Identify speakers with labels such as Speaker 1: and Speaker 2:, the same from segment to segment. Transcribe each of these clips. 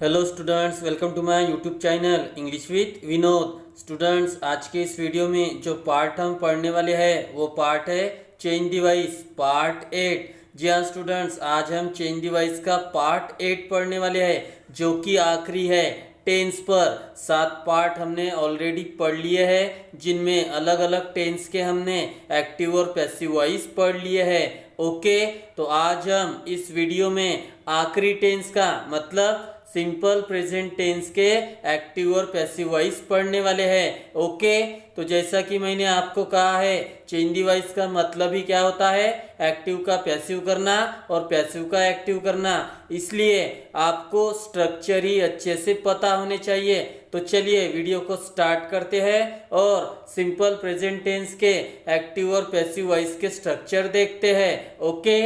Speaker 1: Hello students, welcome to my YouTube channel English with Vinod. Students, आज के इस video में जो पार्ट हम पढ़ने वाले हैं वो पार्ट है चेंज डिवाइस पार्ट 8। जी हाँ स्टूडेंट्स, आज हम चेंज डिवाइस का पार्ट 8 पढ़ने वाले हैं जो कि आखिरी है टेंस पर। 7 पार्ट हमने ऑलरेडी पढ़ लिए हैं जिनमें अलग अलग टेंस के हमने एक्टिव और पैसिव वॉइस पढ़ लिए हैं। ओके, तो आज हम इस वीडियो में आखिरी टेंस का मतलब सिंपल प्रेजेंट टेंस के एक्टिव और पैसिव वॉइस पढ़ने वाले हैं। ओके, तो जैसा कि मैंने आपको कहा है, चेंज डिवाइस का मतलब ही क्या होता है, एक्टिव का पैसिव करना और पैसिव का एक्टिव करना। इसलिए आपको स्ट्रक्चर ही अच्छे से पता होने चाहिए। तो चलिए वीडियो को स्टार्ट करते हैं और सिंपल प्रेजेंट टेंस के एक्टिव और पैसिव वॉइस के स्ट्रक्चर देखते हैं। ओके,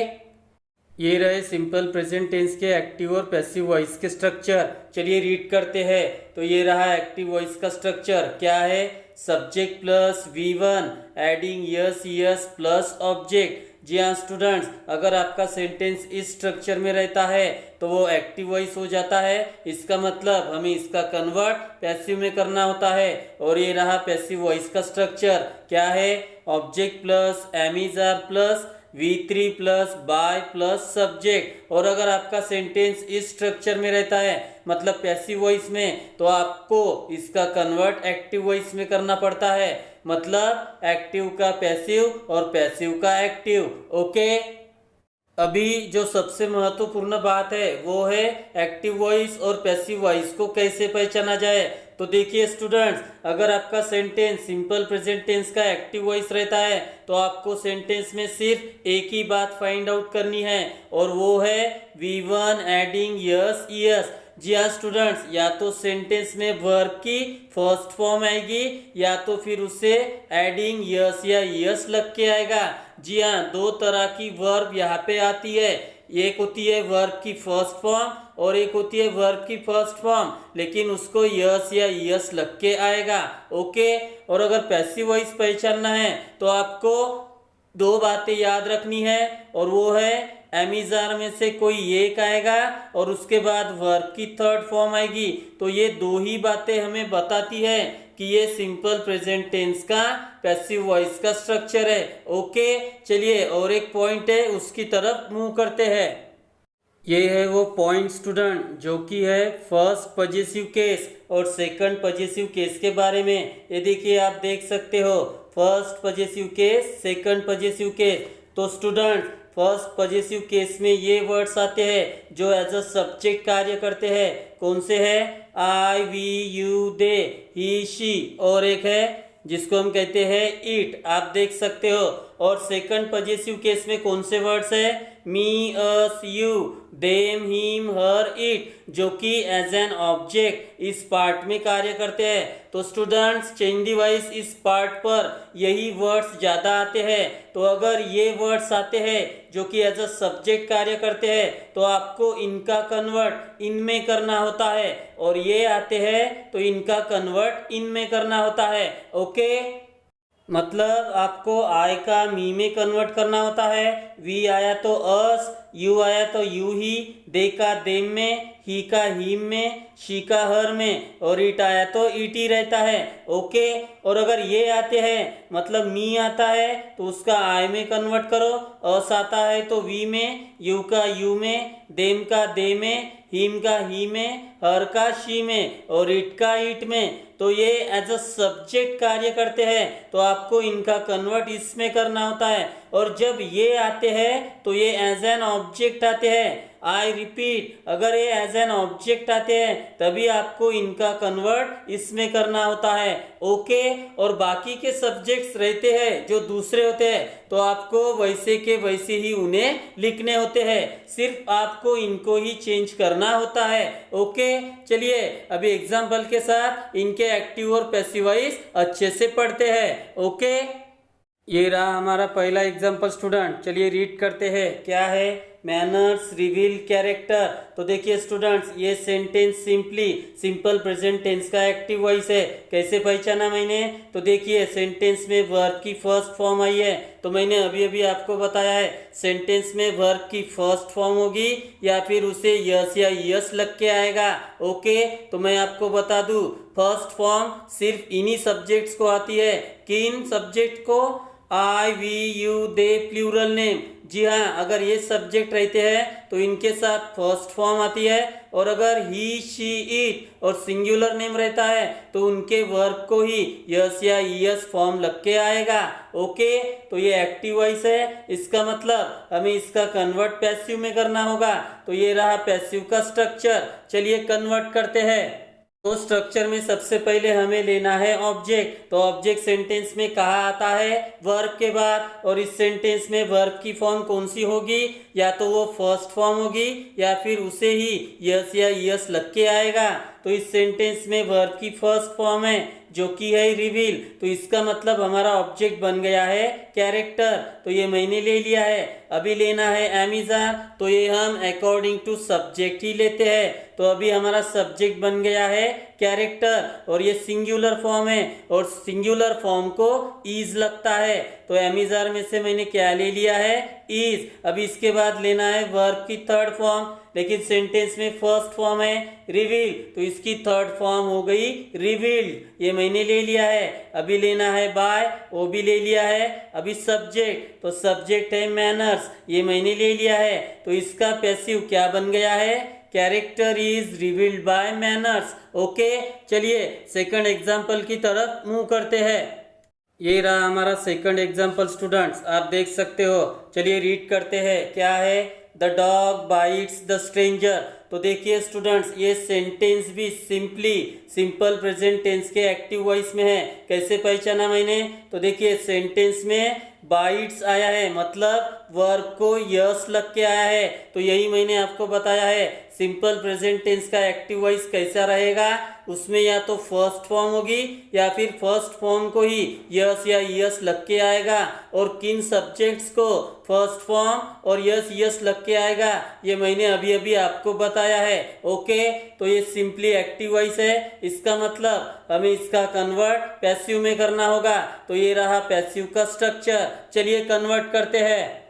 Speaker 1: ये रहे सिंपल प्रेजेंट टेंस के एक्टिव और पैसिव वॉइस के स्ट्रक्चर। चलिए रीड करते हैं। तो ये रहा एक्टिव वॉइस का स्ट्रक्चर। क्या है? Subject plus V1 adding es es plus object. जी हाँ स्टूडेंट्स, अगर आपका सेंटेंस इस स्ट्रक्चर में रहता है तो वो एक्टिव वॉइस हो जाता है। इसका मतलब हमें इसका कन्वर्ट पैसिव में करना होता है। और ये रहा पैसिव वॉइस का स्ट्रक्चर। क्या है? Object plus am is are plus V3 plus by plus subject. और अगर आपका सेंटेंस इस स्ट्रक्चर में रहता है मतलब पैसिव वॉइस में, तो आपको इसका कन्वर्ट एक्टिव वॉइस में करना पड़ता है। मतलब एक्टिव का पैसिव और पैसिव का एक्टिव। ओके, अभी जो सबसे महत्वपूर्ण बात है वो है एक्टिव वॉइस और पैसिव वॉइस को कैसे पहचाना जाए। तो देखिए स्टूडेंट्स, अगर आपका सेंटेंस सिंपल प्रेजेंट टेंस का एक्टिव वॉइस रहता है तो आपको सेंटेंस में सिर्फ एक ही बात फाइंड आउट करनी है और वो है V1 एडिंग यस यस। जी हाँ स्टूडेंट्स, या तो सेंटेंस में वर्ब की फर्स्ट फॉर्म आएगी या तो फिर उसे एडिंग यस या यस लग के आएगा। जी हाँ, दो तरह की वर्ब यहाँ पे आती है। एक होती है वर्ब की फर्स्ट फॉर्म और एक होती है वर्ब की फर्स्ट फॉर्म, लेकिन उसको यस या यस लग के आएगा। ओके, और अगर पैसिव वॉइस पहचानना है तो आपको दो बातें याद रखनी है और वो है एमिजार में से कोई एक आएगा और उसके बाद वर्ब की थर्ड फॉर्म आएगी। तो ये दो ही बातें हमें बताती है कि ये सिंपल प्रेजेंट टेंस का पैसिव वॉइस का स्ट्रक्चर है। ओके, चलिए और एक पॉइंट है उसकी तरफ मूव करते हैं। ये है वो पॉइंट स्टूडेंट जो कि है फर्स्ट पॉजिटिव केस और सेकंड पॉजिटिव केस के बारे में। ये देखिए, आप देख सकते हो first positive case, second positive case. तो स्टूडेंट, फर्स्ट पॉजिटिव केस में ये वर्ड्स आते हैं जो एज अ सब्जेक्ट कार्य करते हैं। कौन से है? I, we, you, they, he, she, और एक है जिसको हम कहते हैं इट। आप देख सकते हो। और सेकंड पॉजिटिव केस में कौन से वर्ड्स है? Me, us, you, them, him, her, it, जो कि एज एन ऑब्जेक्ट इस पार्ट में कार्य करते हैं। तो स्टूडेंट्स, चेंज डिवाइस इस पार्ट पर यही वर्ड्स ज्यादा आते हैं। तो अगर ये वर्ड्स आते हैं जो कि एज अ सब्जेक्ट कार्य करते हैं तो आपको इनका कन्वर्ट इनमें करना होता है, और ये आते हैं तो इनका कन्वर्ट इनमें करना होता है। ओके, मतलब आपको आई का मी में कन्वर्ट करना होता है, वी आया तो अस, यू आया तो यू ही, दे का देम में, ही का हिम में, शी का हर में, और इट आया तो इट ही रहता है। ओके, और अगर ये आते हैं मतलब मी आता है तो उसका आई में कन्वर्ट करो, अस आता है तो वी में, यू का यू में, देम का दे में, हिम का ही में, हर का शी में, और इट का इट में। तो ये एज अ सब्जेक्ट कार्य करते हैं तो आपको इनका कन्वर्ट इसमें करना होता है। और जब ये आते हैं तो ये एज एन ऑब्जेक्ट आते हैं। आई रिपीट, अगर ये एज एन ऑब्जेक्ट आते हैं तभी आपको इनका कन्वर्ट इसमें करना होता है। ओके, और बाकी के सब्जेक्ट्स रहते हैं जो दूसरे होते हैं तो आपको वैसे के वैसे ही उन्हें लिखने होते हैं, सिर्फ आपको इनको ही चेंज करना होता है। ओके, चलिए अभी एग्जाम्पल के साथ इनके एक्टिव और पैसिव वॉइस अच्छे से पढ़ते हैं। ओके, ये रहा हमारा पहला एग्जाम्पल स्टूडेंट। चलिए रीड करते हैं। क्या है? Manners reveal character. तो देखिए स्टूडेंट्स, ये sentence simply simple present tense का एक्टिव वॉइस है। कैसे पहचाना मैंने? तो देखिए सेंटेंस में वर्ब की फर्स्ट फॉर्म आई है, तो मैंने अभी अभी आपको बताया है सेंटेंस में वर्ब की फर्स्ट फॉर्म होगी या फिर उसे यस या यस लग के आएगा। ओके, तो मैं आपको बता दूं फर्स्ट फॉर्म सिर्फ इन्हीं सब्जेक्ट्स को आती है। किन सब्जेक्ट को? I, we, you, they, plural name. जी हाँ, अगर ये सब्जेक्ट रहते हैं तो इनके साथ फर्स्ट फॉर्म आती है, और अगर ही, शी, इट और सिंगुलर नेम रहता है तो उनके वर्ब को ही यस या यस फॉर्म लग के आएगा। ओके, तो ये एक्टिव वॉइस है, इसका मतलब हमें इसका कन्वर्ट पैसिव में करना होगा। तो ये रहा पैसिव का स्ट्रक्चर। चलिए कन्वर्ट करते हैं। तो स्ट्रक्चर में सबसे पहले हमें लेना है ऑब्जेक्ट। तो ऑब्जेक्ट सेंटेंस में कहाँ आता है? वर्ब के बाद। और इस सेंटेंस में वर्ब की फॉर्म कौन सी होगी? या तो वो फर्स्ट फॉर्म होगी या फिर उसे ही यस या यस लग के आएगा। तो इस सेंटेंस में वर्ब की फर्स्ट फॉर्म है जो कि है रिवील। तो इसका मतलब हमारा ऑब्जेक्ट बन गया है कैरेक्टर। तो ये मैंने ले लिया है। अभी लेना है अमेज़न, तो ये हम अकॉर्डिंग टू सब्जेक्ट ही लेते हैं। तो अभी हमारा सब्जेक्ट बन गया है कैरेक्टर, और ये सिंगुलर फॉर्म है और सिंगुलर फॉर्म को इज लगता है। तो अमेज़न में से मैंने क्या ले लिया है? इज। अभी इसके बाद लेना है वर्ब की थर्ड फॉर्म, लेकिन सेंटेंस में फर्स्ट फॉर्म है रिवील, तो इसकी थर्ड फॉर्म हो गई रिवील्ड। ये मैंने ले लिया है। अभी लेना है बाय, वो भी ले लिया है। अभी सब्जेक्ट, तो सब्जेक्ट है मैनर्स, ये मैंने ले लिया है। तो इसका पैसिव क्या बन गया है? Character is revealed bye manners. Okay, चलिए सेकंड एग्जाम्पल की तरफ मूव करते हैं। ये रहा हमारा सेकंड एग्जाम्पल स्टूडेंट्स, आप देख सकते हो। चलिए रीड करते हैं। क्या है? The dog bytes the stranger. तो देखिए स्टूडेंट्स, ये सेंटेंस भी सिंपली सिंपल प्रेजेंट टेंस के एक्टिव वॉइस में है। कैसे पहचाना मैंने? तो देखिए सेंटेंस में बाइट्स आया है, मतलब वर्ब को यस लग के आया है। तो यही मैंने आपको बताया है सिंपल प्रेजेंट टेंस का एक्टिव वॉइस कैसा रहेगा, उसमें या तो फर्स्ट फॉर्म होगी या फिर फर्स्ट फॉर्म को ही यस या यस लग के आएगा। और किन सब्जेक्ट्स को फर्स्ट फॉर्म और यस यस लग के आएगा, ये मैंने अभी अभी आपको बताया है। ओके, तो ये सिंपली एक्टिव वॉइस है, इसका मतलब हमें इसका कन्वर्ट पैसिव में करना होगा। तो ये रहा पैसिव का स्ट्रक्चर। चलिए कन्वर्ट करते हैं।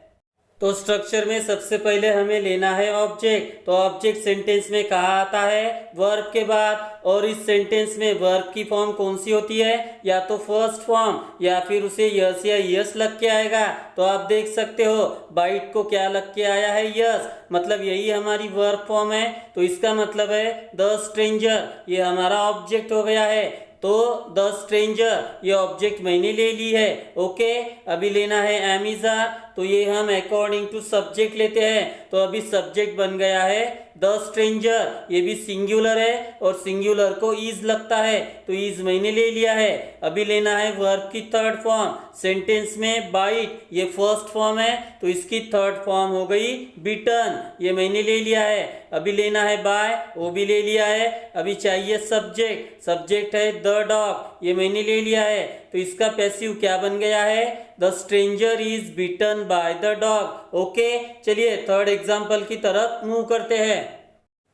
Speaker 1: तो स्ट्रक्चर में सबसे पहले हमें लेना है ऑब्जेक्ट। तो ऑब्जेक्ट सेंटेंस में कहाँ आता है? वर्ब के बाद। और इस सेंटेंस में वर्ब की फॉर्म कौन सी होती है? या तो फर्स्ट फॉर्म या फिर उसे यस या यस लग के आएगा। तो आप देख सकते हो बाइट को क्या लग के आया है? यस, मतलब यही हमारी वर्ब फॉर्म है। तो इसका मतलब है द स्ट्रेंजर, ये हमारा ऑब्जेक्ट हो गया है। तो द स्ट्रेंजर ये ऑब्जेक्ट मैंने ले ली है। ओके, अभी लेना है अमेज़न, तो ये हम अकॉर्डिंग टू सब्जेक्ट लेते हैं। तो अभी सब्जेक्ट बन गया है द स्ट्रेंजर, ये भी सिंगुलर है और सिंगुलर को इज लगता है, तो इज मैंने ले लिया है। अभी लेना है वर्ब की थर्ड फॉर्म। सेंटेंस में बाइट ये फर्स्ट फॉर्म है, तो इसकी थर्ड फॉर्म हो गई बिटन, ये मैंने ले लिया है। अभी लेना है बाय, वो भी ले लिया है। अभी चाहिए सब्जेक्ट, सब्जेक्ट है द डॉग, ये मैंने ले लिया है। तो इसका पैसिव क्या बन गया है? The stranger is bitten by the dog. Okay, चलिए थर्ड एग्जाम्पल की तरफ मूव करते हैं।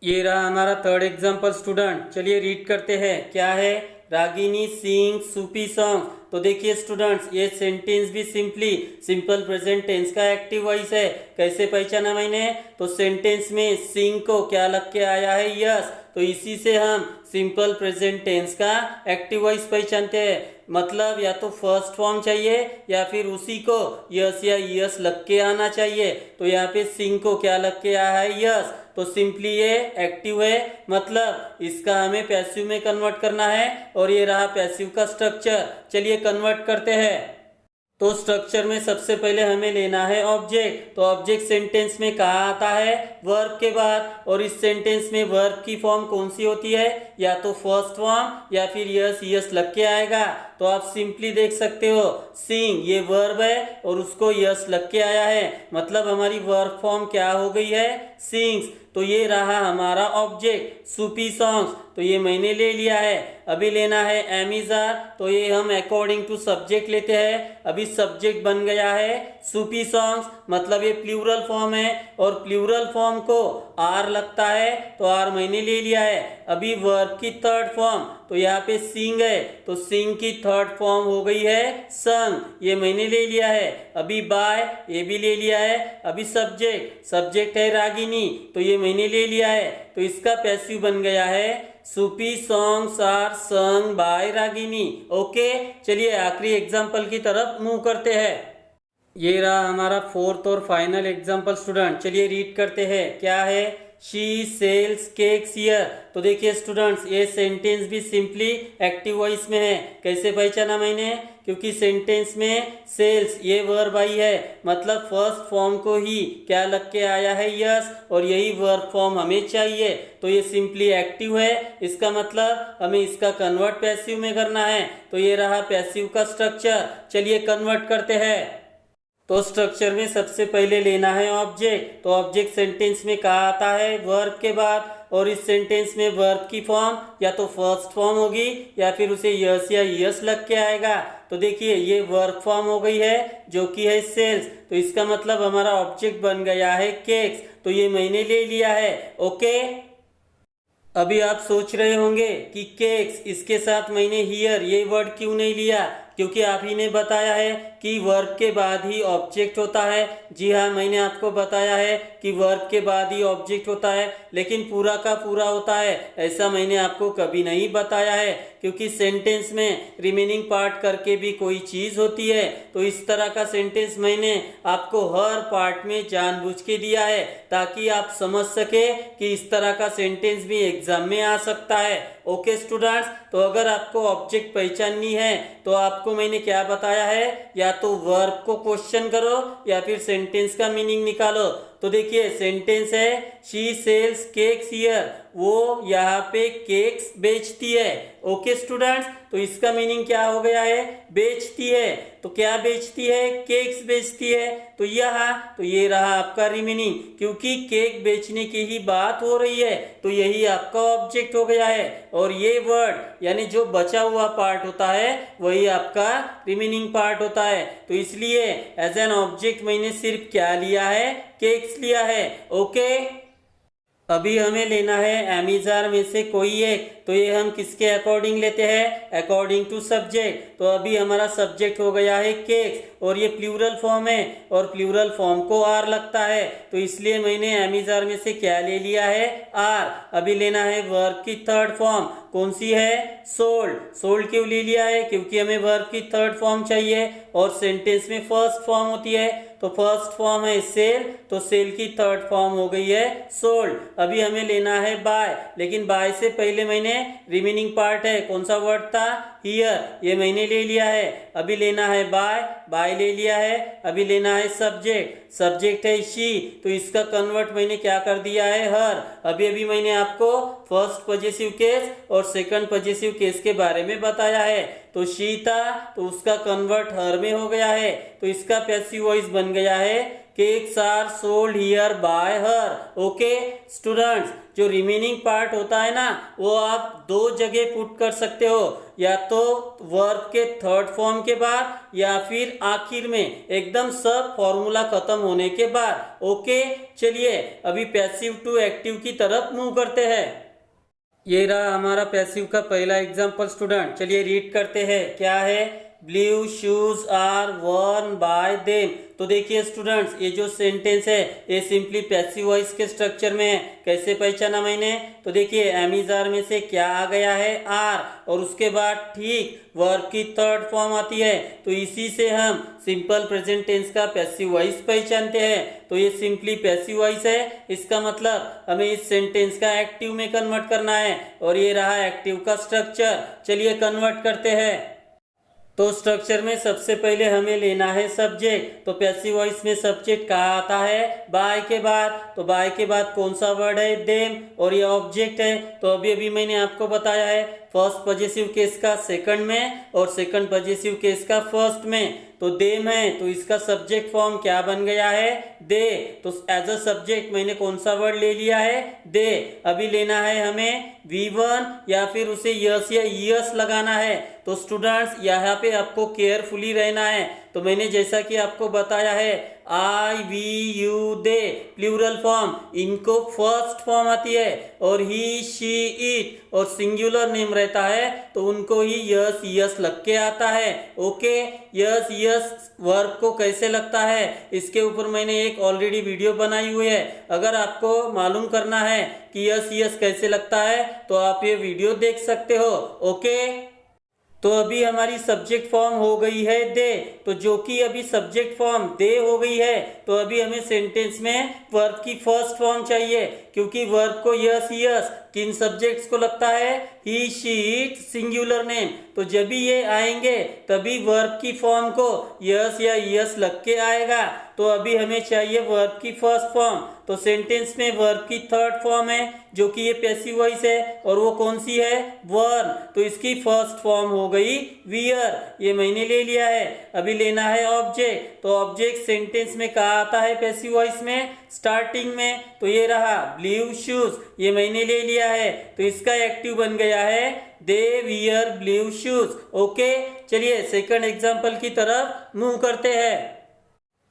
Speaker 1: ये रहा हमारा थर्ड एग्जाम्पल स्टूडेंट। चलिए रीड करते हैं। क्या है? Ragini sing soupy song. तो देखिए स्टूडेंट्स, ये सेंटेंस भी सिंपली सिंपल प्रेजेंट टेंस का एक्टिव वॉइस है। कैसे पहचाना मैंने? तो सेंटेंस में सिंग को क्या लग के आया है? यस, तो इसी से हम सिंपल प्रेजेंट टेंस का एक्टिव वॉइस पहचानते हैं। मतलब या तो फर्स्ट फॉर्म चाहिए या फिर उसी को यस या यस लग के आना चाहिए। तो यहाँ पे सिंग को क्या लग के आया है? यस, तो सिंपली ये एक्टिव है, मतलब इसका हमें पैसिव में कन्वर्ट करना है। और ये रहा पैसिव का स्ट्रक्चर। चलिए कन्वर्ट करते हैं। तो स्ट्रक्चर में सबसे पहले हमें लेना है ऑब्जेक्ट। तो ऑब्जेक्ट सेंटेंस में कहाँ आता है? वर्ब के बाद। और इस सेंटेंस में वर्ब की फॉर्म कौन सी होती है? या तो फर्स्ट फॉर्म या फिर यस यस लग के आएगा। तो आप सिंपली देख सकते हो सिंग ये वर्ब है और उसको यस लग के आया है, मतलब हमारी वर्ब फॉर्म क्या हो गई है? सिंग्स। तो ये रहा हमारा ऑब्जेक्ट सूपी सॉन्ग्स, तो ये मैंने ले लिया है। अभी लेना है एमिजार, तो ये हम अकॉर्डिंग टू सब्जेक्ट लेते हैं। अभी सब्जेक्ट बन गया है सूपी सॉन्ग्स, मतलब ये प्लूरल फॉर्म है और प्लूरल फॉर्म को आर लगता है, तो आर मैंने ले लिया है। अभी वर्ब की थर्ड फॉर्म, तो यहाँ पे सिंग है, तो सिंग की थर्ड फॉर्म हो गई है संग, ये मैंने ले लिया है। अभी बाय, ये भी ले लिया है। अभी सब्जेक्ट, सब्जेक्ट है रागिनी, तो ये मैंने ले लिया है, तो इसका पैसिव बन गया है Sufi songs are sung by Ragini. Okay, चलिए आखिरी एग्जाम्पल की तरफ मूव करते हैं। ये रहा हमारा फोर्थ और फाइनल एग्जाम्पल स्टूडेंट, चलिए रीड करते हैं। क्या है? She sales cakes here. तो देखिए स्टूडेंट्स, ये सेंटेंस भी सिंपली एक्टिव वॉइस में है। कैसे पहचाना मैंने? क्योंकि सेंटेंस में सेल्स ये वर्ब आई है, मतलब फर्स्ट फॉर्म को ही क्या लग के आया है? यस, और यही वर्ब फॉर्म हमें चाहिए, तो ये सिंपली एक्टिव है। इसका मतलब हमें इसका कन्वर्ट पैसिव में करना है, तो ये रहा पैसिव का स्ट्रक्चर। चलिए कन्वर्ट करते हैं। तो स्ट्रक्चर में सबसे पहले लेना है ऑब्जेक्ट, तो ऑब्जेक्ट सेंटेंस में कहाँ आता है? वर्ब के बाद, और इस सेंटेंस में वर्ब की फॉर्म या तो फर्स्ट फॉर्म होगी या फिर उसे यस या यस लग के आएगा। तो देखिए ये वर्ब फॉर्म हो गई है जो कि है सेल्स, तो इसका मतलब हमारा ऑब्जेक्ट बन गया है केक्स, तो ये मैंने ले लिया है। ओके, अभी आप सोच रहे होंगे कि केक्स, इसके साथ मैंने हियर ये वर्ड क्यों नहीं लिया? क्योंकि आप ही ने बताया है कि वर्ब के बाद ही ऑब्जेक्ट होता है। जी हाँ, मैंने आपको बताया है कि वर्ब के बाद ही ऑब्जेक्ट होता है, लेकिन पूरा का पूरा होता है ऐसा मैंने आपको कभी नहीं बताया है, क्योंकि सेंटेंस में रिमेनिंग पार्ट करके भी कोई चीज होती है। तो इस तरह का सेंटेंस मैंने आपको हर पार्ट में जानबूझ के दिया है, ताकि आप समझ सके कि इस तरह का सेंटेंस भी एग्जाम में आ सकता है। ओके स्टूडेंट्स, तो अगर आपको ऑब्जेक्ट पहचाननी है तो आपको मैंने क्या बताया है? या तो वर्ब को क्वेश्चन करो या फिर सेंटेंस का मीनिंग निकालो। तो देखिए सेंटेंस है शी सेल्स केक्स हियर, वो यहाँ पे केक्स बेचती है। ओके स्टूडेंट्स, तो इसका मीनिंग क्या हो गया है? बेचती है। तो क्या बेचती है? केक्स बेचती है। तो तो ये रहा आपका रिमीनिंग, क्योंकि केक बेचने की ही बात हो रही है, तो यही आपका ऑब्जेक्ट हो गया है, और ये वर्ड यानी जो बचा हुआ पार्ट होता है वही आपका रिमीनिंग पार्ट होता है। तो इसलिए एज एन ऑब्जेक्ट मैंने सिर्फ क्या लिया है? केक्स लिया है। ओके, अभी हमें लेना है एमिजार में से कोई एक, तो ये हम किसके अकॉर्डिंग लेते हैं? According to subject. तो अभी हमारा सब्जेक्ट हो गया है केक्स, और ये प्लूरल फॉर्म है और प्लूरल फॉर्म को आर लगता है, तो इसलिए मैंने एमिजार में से क्या ले लिया है? आर। अभी लेना है वर्ब की थर्ड फॉर्म, कौन सी है? सोल्ड। सोल्ड क्यों ले लिया है? क्योंकि हमें वर्ब की थर्ड फॉर्म चाहिए और सेंटेंस में फर्स्ट फॉर्म होती है, तो फर्स्ट फॉर्म है सेल, तो सेल की थर्ड फॉर्म हो गई है सोल्ड। अभी हमें लेना है बाय, लेकिन बाय से पहले मैंने रिमेनिंग पार्ट है, कौन सा वर्ड था? हियर, ये मैंने ले लिया है। अभी लेना है बाय, बाय ले लिया है। अभी लेना है सब्जेक्ट, सब्जेक्ट है शी, तो इसका कन्वर्ट मैंने क्या कर दिया है? हर। अभी मैंने आपको फर्स्ट पॉजेसिव केस और सेकंड पॉजेसिव केस के बारे में बताया है। तो शी था, तो उसका कन्वर्ट हर में हो गया है, तो इसका पैसिव वॉइस बन गया है cakes are sold here by her. Okay students, जो रिमेनिंग पार्ट होता है ना, वो आप दो जगह पुट कर सकते हो, या तो वर्ब के थर्ड फॉर्म के बाद या फिर आखिर में, एकदम सब फॉर्मूला खत्म होने के बाद। ओके, चलिए अभी पैसिव टू एक्टिव की तरफ मूव करते हैं। ये रहा हमारा पैसिव का पहला एग्जाम्पल स्टूडेंट, चलिए रीड करते हैं। क्या है? Blue shoes are worn by them. तो देखिए स्टूडेंट्स, ये जो सेंटेंस है ये सिंपली पैसिव वॉइस के स्ट्रक्चर में है। कैसे पहचाना मैंने? तो देखिए एमिजार में से क्या आ गया है? आर, और उसके बाद ठीक वर्ब की थर्ड फॉर्म आती है, तो इसी से हम सिंपल प्रेजेंट टेंस का पैसिव वॉइस पहचानते हैं। तो ये सिंपली पैसिव वॉइस है, इसका मतलब हमें इस सेंटेंस का एक्टिव में कन्वर्ट करना है, और ये रहा एक्टिव का स्ट्रक्चर। चलिए कन्वर्ट करते हैं। तो स्ट्रक्चर में सबसे पहले हमें लेना है सब्जेक्ट, तो पैसिव वॉइस में सब्जेक्ट कहाँ आता है? बाय के बाद। तो बाय के बाद कौन सा वर्ड है? देम, और ये ऑब्जेक्ट है। तो अभी मैंने आपको बताया है फर्स्ट पॉजेसिव केस का सेकंड में और सेकंड पॉजेसिव केस का फर्स्ट में। तो देम है, तो इसका सब्जेक्ट फॉर्म क्या बन गया है, दे। तो एज अ सब्जेक्ट मैंने कौन सा वर्ड ले लिया है, दे। अभी लेना है हमें V1 या फिर उसे यस या यस लगाना है। तो स्टूडेंट्स यहाँ पे आपको केयरफुली रहना है। तो मैंने जैसा कि आपको बताया है I we you they plural form, इनको फर्स्ट फॉर्म आती है, और ही शी इट और सिंगुलर नेम रहता है तो उनको ही यस यस लग के आता है। ओके, यस यस वर्ब को कैसे लगता है इसके ऊपर मैंने एक ऑलरेडी वीडियो बनाई हुई है। अगर आपको मालूम करना है कि यस यस कैसे लगता है तो आप ये वीडियो देख सकते हो। ओके, तो अभी हमारी सब्जेक्ट फॉर्म हो गई है दे। तो जो कि अभी सब्जेक्ट फॉर्म दे हो गई है तो अभी हमें सेंटेंस में वर्ब की फर्स्ट फॉर्म चाहिए, क्योंकि वर्ब को यस यस किन सब्जेक्ट्स को लगता है, ही शी इट सिंगुलर नेम। तो जब भी ये आएंगे तभी वर्ब की फॉर्म को यस या यस लग के आएगा। तो अभी हमें चाहिए वर्ब की फर्स्ट फॉर्म। तो सेंटेंस में वर्ब की थर्ड फॉर्म है जो कि ये पैसिव वॉइस है, और वो कौन सी है, वर्न। तो इसकी फर्स्ट फॉर्म हो गई वियर, ये मैंने ले लिया है। अभी लेना है ऑब्जेक्ट। तो ऑब्जेक्ट सेंटेंस में कहा आता है पैसिव वॉइस में, स्टार्टिंग में। तो ये रहा ब्लू शूज, ये मैंने ले लिया है। तो इसका एक्टिव बन गया है they wear blue shoes. Okay, चलिए सेकंड एग्जांपल की तरफ मूव करते हैं।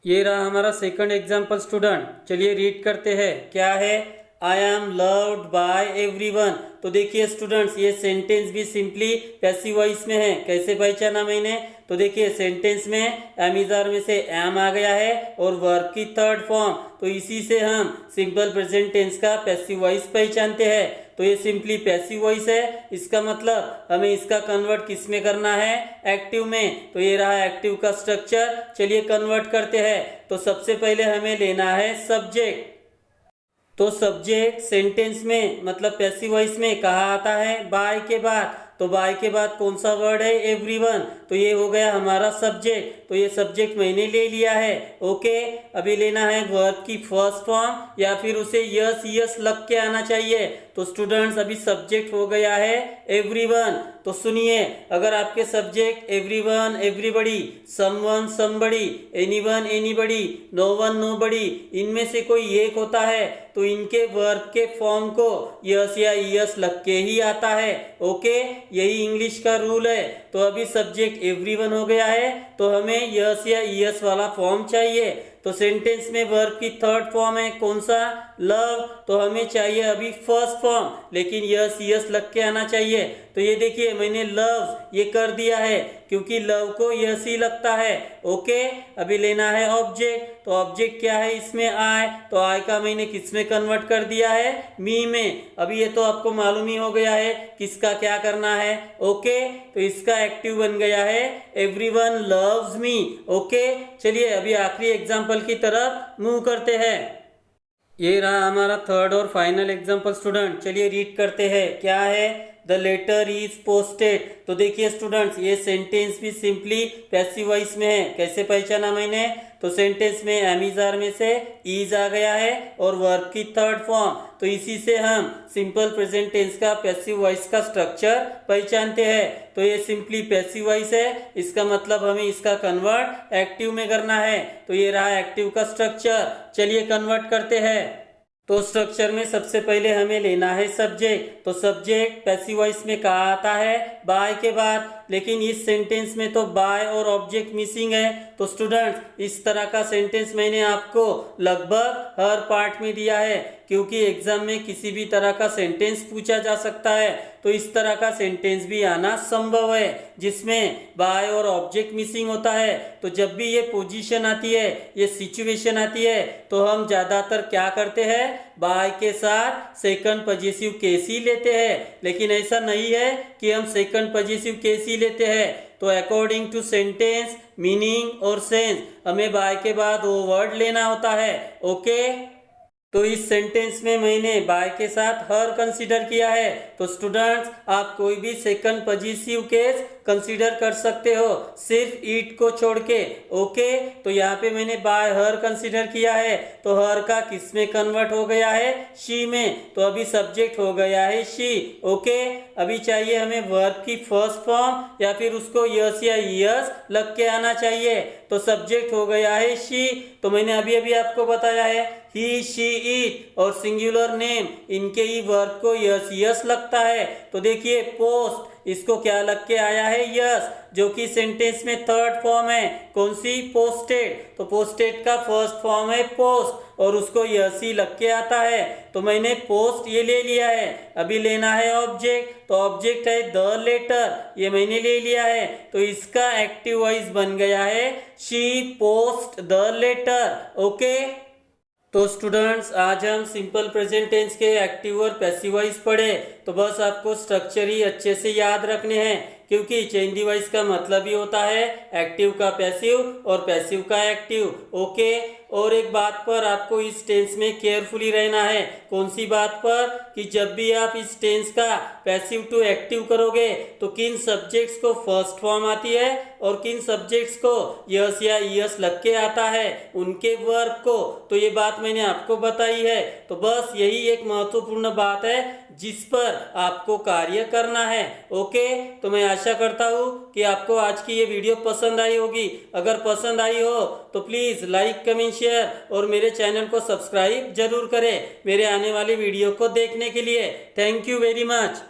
Speaker 1: ये रहा हमारा सेकंड एग्जाम्पल स्टूडेंट। चलिए रीड करते हैं, क्या है, I am loved by everyone. तो देखिए स्टूडेंट्स, ये सेंटेंस भी सिंपली पैसिव वॉइस में है। कैसे पहचाना मैंने, तो देखिए सेंटेंस में एमिजार में से एम आ गया है और वर्ब की थर्ड फॉर्म, तो इसी से हम सिंपल प्रेजेंट टेंस का पैसिव वॉइस पहचानते हैं। तो ये सिंपली पैसिव वॉइस है, इसका मतलब हमें इसका कन्वर्ट किस में करना है, एक्टिव में। तो ये रहा एक्टिव का स्ट्रक्चर। चलिए कन्वर्ट करते हैं। तो सबसे पहले हमें लेना है सब्जेक्ट। तो सब्जेक्ट सेंटेंस में मतलब पैसिव वॉइस में कहा आता है बाय के बाद। तो बाय के बाद कौन सा वर्ड है, एवरीवन। तो ये हो गया हमारा सब्जेक्ट। तो ये सब्जेक्ट मैंने ले लिया है। ओके, अभी लेना है वर्ब की फर्स्ट फॉर्म या फिर उसे यस यस लग के आना चाहिए। तो स्टूडेंट्स अभी सब्जेक्ट हो गया है एवरीवन। तो सुनिए, अगर आपके subject everyone everybody, someone somebody, anyone anybody, known nobody, इनमें से कोई एक होता है तो इनके वर्ब के फॉर्म को यस या यस लग के ही आता है। ओके, यही इंग्लिश का रूल है। तो अभी सब्जेक्ट एवरीवन हो गया है तो हमें यस या यस वाला फॉर्म चाहिए। तो सेंटेंस में वर्ब की थर्ड फॉर्म है कौन सा, लव। तो हमें चाहिए अभी फर्स्ट फॉर्म, लेकिन यस यस लग के आना चाहिए। तो ये देखिए मैंने लव ये कर दिया है क्योंकि लव को यस ही लगता है। ओके, अभी लेना है ऑब्जेक्ट। तो ऑब्जेक्ट क्या है इसमें, आई। तो आई का मैंने किस में कन्वर्ट कर दिया है, मी में। अभी ये तो आपको मालूम ही हो गया है किसका क्या करना है। ओके, तो इसका एक्टिव बन गया है एवरीवन लव्स मी। ओके, चलिए अभी आखिरी एग्जांपल की तरफ मूव करते हैं। ये रहा हमारा थर्ड और फाइनल एग्जांपल स्टूडेंट। चलिए रीड करते हैं, क्या है, द लेटर इज पोस्टेड। तो देखिए स्टूडेंट्स, ये सेंटेंस भी सिंपली पैसिव वॉइस में है। कैसे पहचाना मैंने, तो सेंटेंस में एमिजार में से इज आ गया है और वर्ब की थर्ड फॉर्म, तो इसी से हम सिंपल प्रेजेंट टेंस का पैसिव वॉइस का स्ट्रक्चर पहचानते हैं। तो ये सिंपली पैसिव वॉइस है, इसका मतलब हमें इसका कन्वर्ट एक्टिव में करना है। तो ये रहा एक्टिव का स्ट्रक्चर। चलिए कन्वर्ट करते हैं। तो स्ट्रक्चर में सबसे पहले हमें लेना है सब्जेक्ट। तो सब्जेक्ट पैसिव वॉइस में कहा आता है बाय के बाद, लेकिन इस सेंटेंस में तो बाय और ऑब्जेक्ट मिसिंग है। तो स्टूडेंट्स, इस तरह का सेंटेंस मैंने आपको लगभग हर पार्ट में दिया है, क्योंकि एग्जाम में किसी भी तरह का सेंटेंस पूछा जा सकता है। तो इस तरह का सेंटेंस भी आना संभव है जिसमें बाय और ऑब्जेक्ट मिसिंग होता है। तो जब भी ये पोजीशन आती है, ये सिचुएशन आती है, तो हम ज्यादातर क्या करते हैं, बाय के साथ सेकंड पॉजिटिव केस ही लेते हैं। लेकिन ऐसा नहीं है कि हम सेकंड पॉजिटिव केस ही लेते हैं। तो अकॉर्डिंग टू सेंटेंस मीनिंग और सेंस हमें बाय के बाद वो वर्ड लेना होता है। ओके, तो इस सेंटेंस में मैंने बाय के साथ हर कंसीडर किया है। तो स्टूडेंट्स, आप कोई भी सेकंड पॉजिटिव केस कंसीडर कर सकते हो, सिर्फ ईट को छोड़ के। ओके, तो यहाँ पे मैंने बाय हर कंसीडर किया है। तो हर का किस में कन्वर्ट हो गया है, शी में। तो अभी सब्जेक्ट हो गया है शी। ओके, अभी चाहिए हमें वर्ब की फर्स्ट फॉर्म या फिर उसको यस या यस लग के आना चाहिए। तो सब्जेक्ट हो गया है शी। तो मैंने अभी अभी आपको बताया है ही शी इट, और सिंगुलर नेम इनके ही वर्ब को यस यस लगता है। तो देखिए पोस्ट, इसको क्या लग के आया है यस, जो कि सेंटेंस में थर्ड फॉर्म है। कौन सी? पोस्टेड। तो पोस्टेड का फर्स्ट फॉर्म है पोस्ट और उसको यस ही लग के आता है। तो मैंने पोस्ट ये ले लिया है। अभी लेना है ऑब्जेक्ट, तो ऑब्जेक्ट है द लेटर, ये मैंने ले लिया है। तो इसका एक्टिव वॉइस बन गया है she post the letter. Okay, तो स्टूडेंट्स आज हम सिंपल प्रेजेंट टेंस के एक्टिव और पैसिव वॉइस पढ़े। तो बस आपको स्ट्रक्चर ही अच्छे से याद रखने हैं, क्योंकि चेंज द वॉइस का मतलब ही होता है एक्टिव का पैसिव और पैसिव का एक्टिव। ओके, और एक बात पर आपको इस टेंस में केयरफुली रहना है। कौन सी बात पर? कि जब भी आप इस टेंस का पैसिव टू एक्टिव करोगे तो किन सब्जेक्ट्स को फर्स्ट फॉर्म आती है और किन सब्जेक्ट्स को यस या ईएस लग के आता है, उनके वर्ब को। तो ये बात मैंने आपको बताई है। तो बस यही एक महत्वपूर्ण बात है जिस पर आपको कार्य करना है। ओके, तो मैं आशा करता हूँ कि आपको आज की ये वीडियो पसंद आई होगी। अगर पसंद आई हो तो प्लीज लाइक, कमेंट, शेयर और मेरे चैनल को सब्सक्राइब जरूर करें मेरे आने वाली वीडियो को देखने के लिए। Thank you very much.